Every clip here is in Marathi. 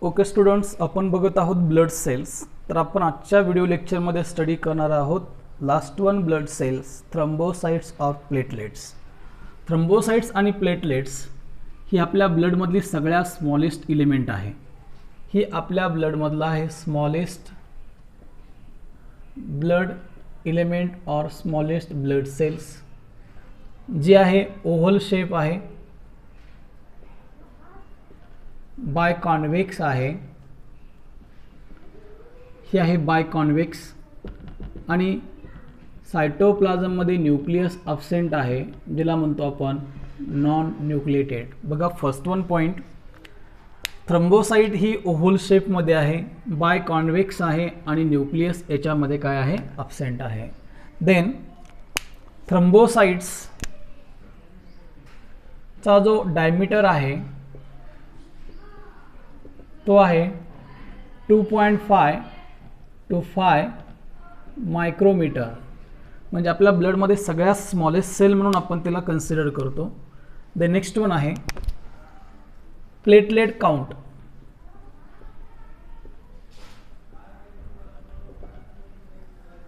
ओके स्टुडंट्स, आपण बघत आहोत ब्लड सेल्स. तर आपण आजच्या व्हिडिओ लेक्चरमध्ये स्टडी करणार आहोत last one blood cells, thrombocytes of platelets. Thrombocytes आणि प्लेटलेट्स ही आपल्या ब्लडमधली सगळ्यात स्मॉलेस्ट इलिमेंट आहे. ही आपल्या ब्लडमधला आहे स्मॉलेस्ट ब्लड इलिमेंट और स्मॉलेस्ट ब्लड सेल्स, जी आहे ओव्हल शेप आहे, बायकॉन्वेक्स आहे. ही आहे बायकॉन्वेक्स आणि सायटोप्लाझममध्ये न्यूक्लियस अब्सेंट आहे, ज्याला म्हणतो आपण नॉन न्यूक्लिएटेड. बघा फर्स्ट वन पॉईंट, थ्रोम्बोसाइट ही ओव्हल शेपमध्ये आहे, बायकॉन्वेक्स आहे आणि न्यूक्लियस याच्यामध्ये काय आहे, अब्सेंट आहे. देन थ्रोम्बोसाइट्सचा जो डायमीटर आहे तो आहे 2.5 to 5 मायक्रोमीटर. म्हणजे आपल्या ब्लडमध्ये सगळ्यात स्मॉलेस्ट सेल म्हणून आपण त्याला कन्सिडर करतो. द नेक्स्ट वन आहे platelet count.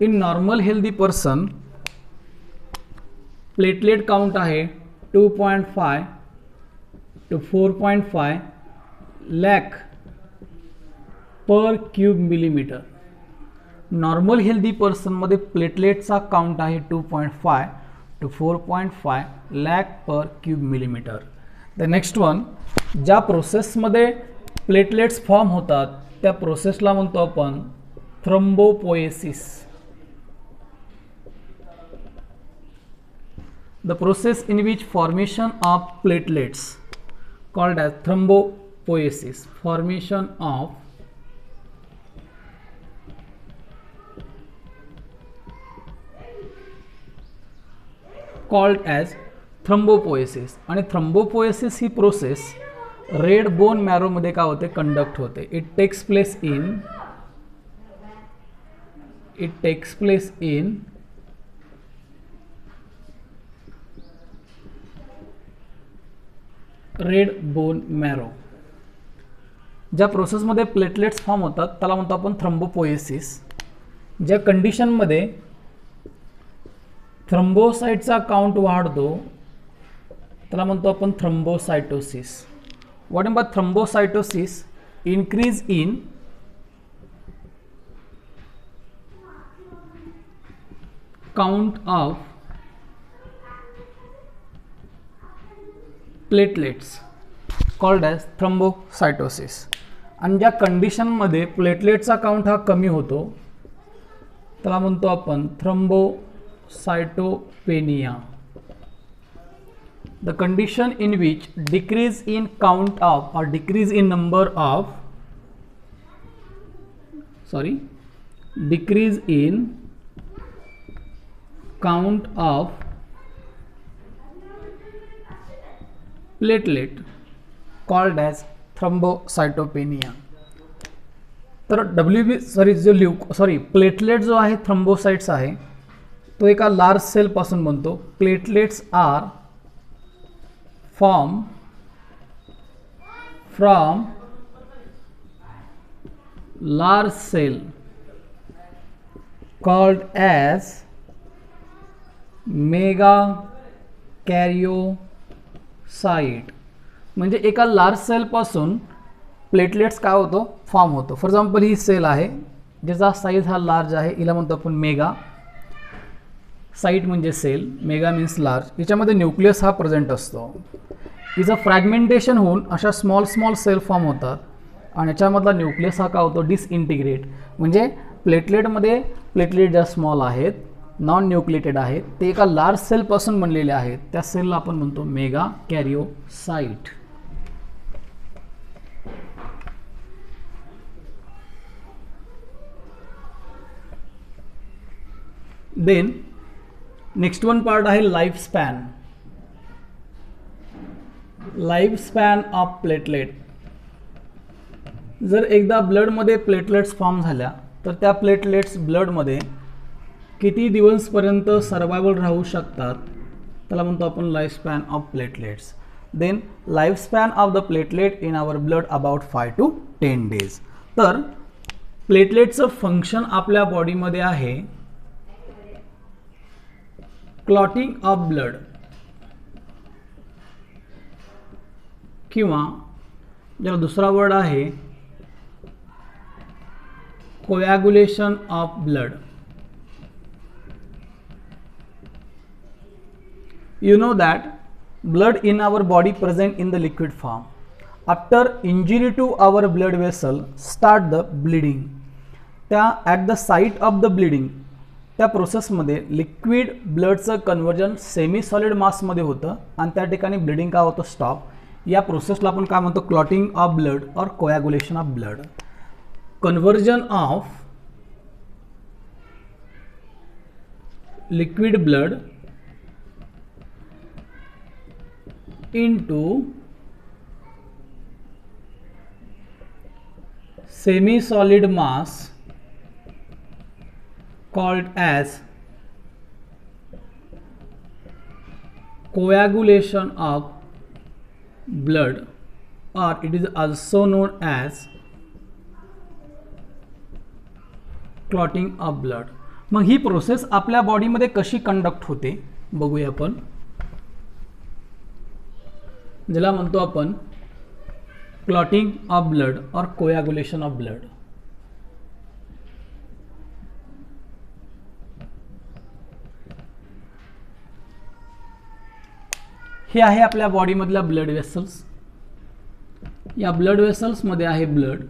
In normal healthy person platelet count आहे 2.5 to 4.5 lakh per cube millimetre. Normal healthy पर्सनमध्ये प्लेटलेटचा काउंट आहे 2.5 to 4.5 lakh per cube millimetre. The next one, ज्या प्रोसेसमध्ये प्लेटलेट्स फॉर्म होतात त्या प्रोसेसला म्हणतो आपण thrombopoiesis. The process in which formation of platelets called as thrombopoiesis. Formation of called as thrombopoiesis. आणि थ्रोम्बोपोएसिस ही प्रोसेस रेड बोन मॅरोमध्ये काय होते, कंडक्ट होते. It takes place in red bone marrow. ज्या प्रोसेसमध्ये प्लेटलेट्स फॉर्म होतात त्याला म्हणतो आपण थ्रोम्बोपोएसिस. ज्या कंडिशनमध्ये थ्रोम्बोसाइटचा काउंट वाढतो त्याला म्हणतो आपण thrombocytosis. What is thrombocytosis? Increase in count of platelets called as thrombocytosis. आणि ज्या कंडिशनमध्ये प्लेटलेटचा काउंट हा कमी होतो त्याला म्हणतो आपण thrombocytopenia. The condition in which decrease in count of or decrease in number of decrease in count of platelet called as thrombocytopenia. तर प्लेटलेट जो आहे थ्रोम्बोसाइट्स आहे तो एका लार्ज सेल पासून बनतो. Platelets are form from large cell called as megakaryocyte. म्हणजे एका लार्ज सेल पासून प्लेटलेट्स काय होतो, फॉर्म होतो. फॉर एक्झाम्पल ही सेल आहे ज्याचा साईज हा लार्ज आहे, हिला म्हणतो आपण मेगा. साइट म्हणजे सेल, मेगा मीन्स लार्ज. याच्यामध्ये न्यूक्लियस हा प्रेझेंट असतो. हिचं फ्रॅगमेंटेशन होऊन अशा स्मॉल सेल फॉर्म होतात आणि याच्यामधला न्यूक्लियस हा काय होतो, डिसइंटिग्रेट. म्हणजे प्लेटलेटमध्ये प्लेटलेट ज्या स्मॉल आहेत, नॉन न्यूक्लिएटेड आहेत, ते एका लार्ज सेलपासून बनलेले आहेत. त्या सेलला आपण म्हणतो megakaryocyte. Then next one part आहे लाईफ स्पॅन ऑफ प्लेटलेट. जर एकदा ब्लडमध्ये प्लेटलेट्स फॉर्म झाल्या तर त्या प्लेटलेट्स ब्लडमध्ये किती दिवसपर्यंत सर्वायवल राहू शकतात त्याला म्हणतो आपण life span of platelets. Then lifespan of the platelet in our blood about 5 to 10 days. तर प्लेटलेटचं फंक्शन आपल्या बॉडीमध्ये आहे क्लॉटिंग ऑफ ब्लड किंवा ज्याला दुसरा वर्ड आहे coagulation of blood. You know that blood in our body present in the liquid form. After injury to our blood vessel start the bleeding. त्या at the site of the bleeding त्या प्रोसेसमध्ये लिक्विड ब्लडचं कन्वर्जन सेमी सॉलिड मासमध्ये होतं आणि त्या ठिकाणी ब्लिडिंग काय होतं स्टॉप. या प्रोसेसला आपण काय म्हणतो क्लॉटिंग ऑफ ब्लड और coagulation of blood. Conversion of liquid blood into semi-solid mass called as coagulation of blood, or it is also known as clotting of blood. मग ही प्रोसेस आपल्या बॉडीमध्ये कशी कंडक्ट होते बघूया आपण. ज्याला म्हणतो आपण क्लॉटिंग ऑफ ब्लड और कोॲग्युलेशन ऑफ ब्लड. हे आहे आपल्या बॉडीमधल्या ब्लड वेसल्स. या ब्लड वेसल्समध्ये आहे ब्लड.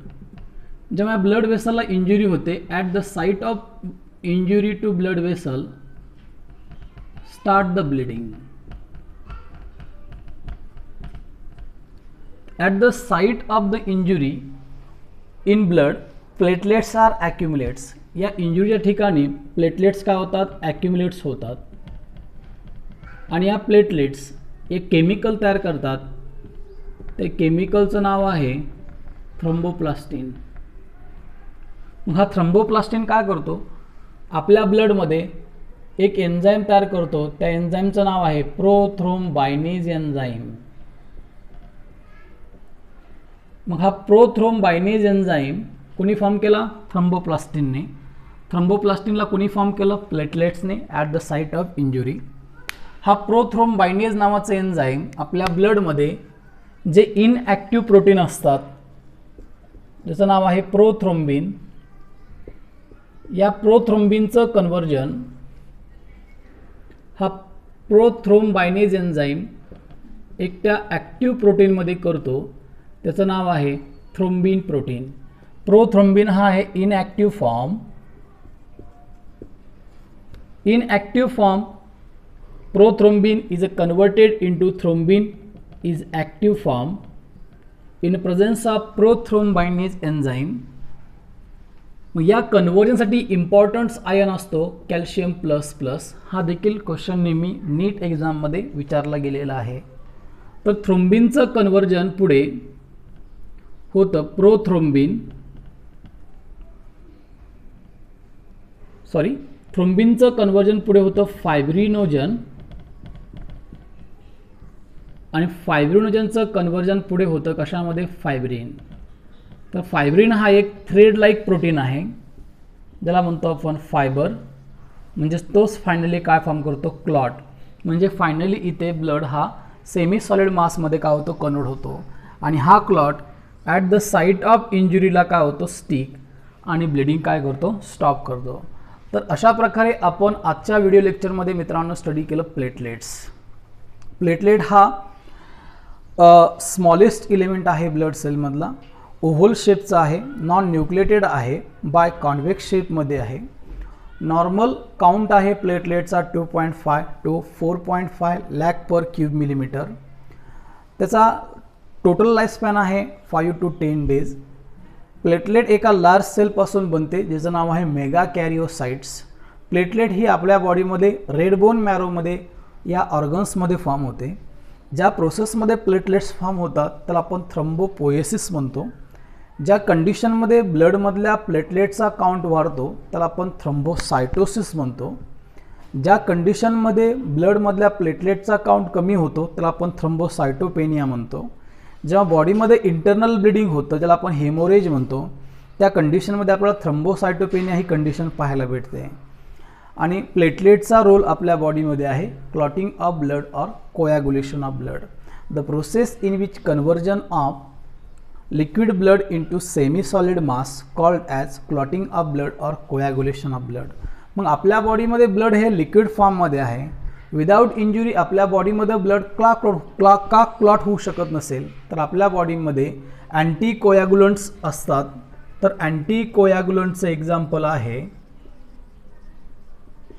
जेव्हा ब्लड वेसलला इंजुरी होते at the site of injury to blood vessel start the bleeding. At the site of the injury in blood platelets are accumulates. या इंजुरीच्या ठिकाणी प्लेटलेट्स काय होतात ॲक्युमुलेट्स होतात आणि या प्लेटलेट्स एक केमिकल तयार करतात. ते केमिकलचं नाव आहे थ्रोम्बोप्लास्टिन. हा थ्रोम्बोप्लास्टिन काय करतो आपल्या ब्लडमध्ये एक एन्झाईम तयार करतो. त्या एन्झाईमचं नाव आहे प्रोथ्रोम्बायनेज एन्झाईम. मग हा प्रोथ्रोम्बायनेज एन्झाईम कोणी फॉर्म केला थ्रोम्बोप्लास्टिनने. थ्रोम्बोप्लास्टिनला कोणी फॉर्म केलं प्लेटलेट्सने at the site of injury. हा प्रोथ्रोम्बायनेज नावाचं एन्झाईम आपल्या ब्लडमध्ये जे इनॲक्टिव्ह प्रोटीन असतात ज्याचं नाव आहे प्रोथ्रोम्बिन. या प्रोथ्रोम्बिनचं कन्वर्जन हा प्रोथ्रोम्बायनेज एन्झाईम एकट्या ॲक्टिव्ह प्रोटीनमध्ये करतो. त्याचं नाव आहे थ्रोम्बिन प्रोटीन. प्रोथ्रोम्बिन हा आहे inactive form. Inactive form prothrombin is converted into thrombin is active form in presence of prothrombinase enzyme. मग या कन्वर्जनसाठी इम्पॉर्टन्स आयन असतो कॅल्शियम प्लस प्लस. हा देखील क्वेश्चन नेहमी नीट एक्झाममध्ये विचारला गेलेला आहे. तर थ्रोम्बिनचं कन्वर्जन पुढे होतं थ्रोम्बिनचं कन्वर्जन पुढे होतं फायब्रिनोजन आणि फायब्रिनोजनचं कन्वर्जन पुढे होतं कशामध्ये फायब्रिन. तर फायब्रिन हा एक थ्रेड लाईक प्रोटीन आहे ज्याला म्हणतो आपण फायबर. म्हणजे तोच फायनली काय फॉर्म करतो क्लॉट. म्हणजे फायनली इथे ब्लड हा सेमी सॉलिड मासमध्ये काय होतो कन्वर्ट होतो आणि हा clot at the site of इंजुरीला काय होतो स्टिक आणि ब्लिडिंग काय करतो स्टॉप करतो. तर अशा प्रकारे आपण आजच्या व्हिडिओ लेक्चरमध्ये मित्रांनो स्टडी केलं प्लेटलेट्स. प्लेटलेट हा स्मॉलेस्ट एलिमेंट आहे ब्लड सेलमधला. ओव्हल शेपचा आहे. नॉन न्यूक्लिएटेड आहे. बाय कॉन्व्हेक्स शेपमध्ये आहे. नॉर्मल काउंट आहे प्लेटलेटचा 2.5 to 4.5 lakh per cube millimetre. त्याचा टोटल लाईफस्पॅन आहे 5 to 10 days. प्लेटलेट एका लार्ज सेलपासून बनते ज्याचं नाव आहे मेगा कॅरिओसाइट्स. प्लेटलेट ही आपल्या बॉडीमध्ये रेड बोन मॅरोमध्ये या ऑर्गन्समध्ये फॉर्म होते. ज्या प्रोसेसमध्ये प्लेटलेट्स फॉर्म होतात त्याला आपण थ्रोम्बोपोएसिस म्हणतो. ज्या कंडिशनमध्ये ब्लडमधल्या प्लेटलेटचा काउंट वाढतो त्याला आपण थ्रोम्बोसायटोसिस म्हणतो. ज्या कंडिशनमध्ये ब्लडमधल्या प्लेटलेटचा काउंट कमी होतो त्याला आपण थ्रोम्बोसायटोपेनिया म्हणतो. जेव्हा बॉडीमध्ये इंटरनल ब्लिडिंग होतं ज्याला आपण हेमोरेज म्हणतो, त्या कंडिशनमध्ये आपल्याला थ्रोम्बोसायटोपेनिया ही कंडिशन पाहायला भेटते. आणि प्लेटलेटचा रोल आपल्या बॉडीमध्ये आहे क्लॉटिंग ऑफ ब्लड और coagulation of blood, the process in which conversion of liquid blood into semi solid mass called as clotting of blood और कोॲग्युलेशन ऑफ ब्लड. मग आपल्या बॉडीमध्ये ब्लड हे लिक्विड फॉर्ममध्ये आहे. विदाऊट इंजुरी आपल्या बॉडीमध्ये ब्लड का क्लॉट होऊ शकत नसेल तर आपल्या बॉडीमध्ये अँटी कोॲग्युलंट्स असतात. तर अँटी कोॲग्युलंटचं एक्झाम्पल आहे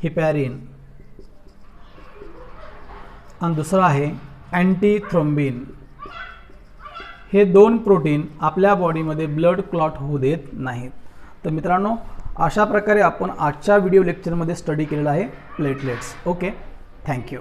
हिपॅरिन आणि दुसरं आहे अँटीथ्रोम्बिन. हे दोन प्रोटीन आपल्या बॉडीमध्ये ब्लड क्लॉट होऊ देत नाहीत. तर मित्रांनो, अशा प्रकारे आपण आजच्या व्हिडिओ लेक्चरमध्ये स्टडी केलेला आहे प्लेटलेट्स. Okay, thank you.